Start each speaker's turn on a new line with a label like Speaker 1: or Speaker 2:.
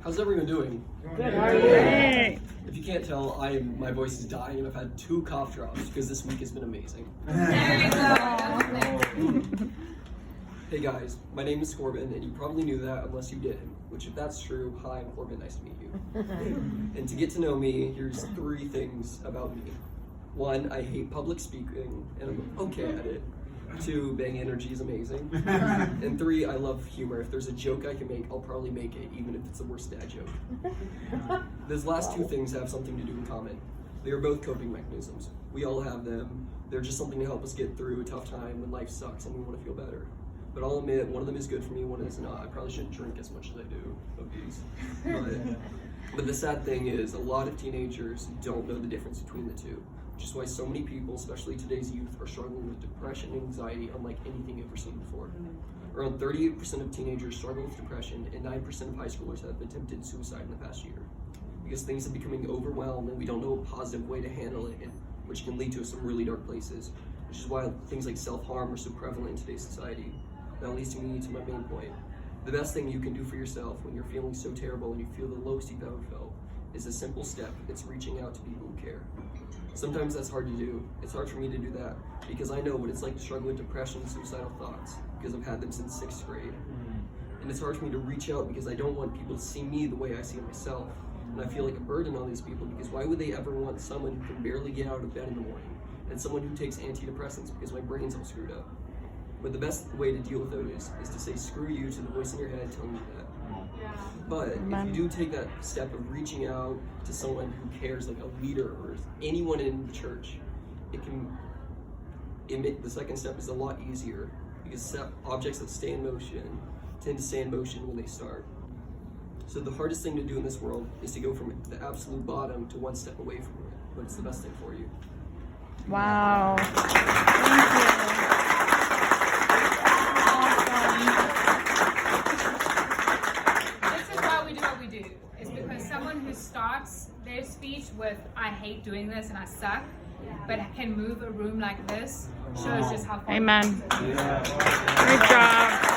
Speaker 1: How's everyone doing?
Speaker 2: Good. How are you?
Speaker 1: If you can't tell, my voice is dying and I've had 2 cough drops because this week has been amazing.
Speaker 3: There you go.
Speaker 1: Hey guys, my name is Corbin and you probably knew that unless you didn't, which if that's true, hi, I'm Corbin, nice to meet you. And to get to know me, here's 3 things about me. 1, I hate public speaking and I'm okay at it. 2, bang energy is amazing. And 3, I love humor. If there's a joke I can make, I'll probably make it, even if it's the worst dad joke. Those last 2 things have something to do in common. They are both coping mechanisms. We all have them. They're just something to help us get through a tough time when life sucks and we want to feel better. But I'll admit, one of them is good for me, one is not. I probably shouldn't drink as much as I do of these. But the sad thing is, a lot of teenagers don't know the difference between the two. Which is why so many people, especially today's youth, are struggling with depression and anxiety unlike anything you've ever seen before. Around 38% of teenagers struggle with depression, and 9% of high schoolers have attempted suicide in the past year. Because things are becoming overwhelmed and we don't know a positive way to handle it, which can lead to some really dark places. Which is why things like self-harm are so prevalent in today's society. That leads me to my main point. The best thing you can do for yourself when you're feeling so terrible and you feel the lowest you've ever felt is a simple step. It's reaching out to people who care. Sometimes that's hard to do. It's hard for me to do that because I know what it's like to struggle with depression and suicidal thoughts because I've had them since 6th grade. And it's hard for me to reach out because I don't want people to see me the way I see myself. And I feel like a burden on these people because why would they ever want someone who can barely get out of bed in the morning and someone who takes antidepressants because my brain's all screwed up? But the best way to deal with those is to say screw you to the voice in your head telling you that. But if you do take that step of reaching out to someone who cares, like a leader or anyone in the church, the second step is a lot easier because objects that stay in motion tend to stay in motion when they start. So the hardest thing to do in this world is to go from the absolute bottom to 1 step away from it, but it's the best thing for you.
Speaker 2: Wow. Thank you.
Speaker 3: Someone who starts their speech with "I hate doing this and I suck," but can move a room like this shows just how far.
Speaker 2: Amen. Great job.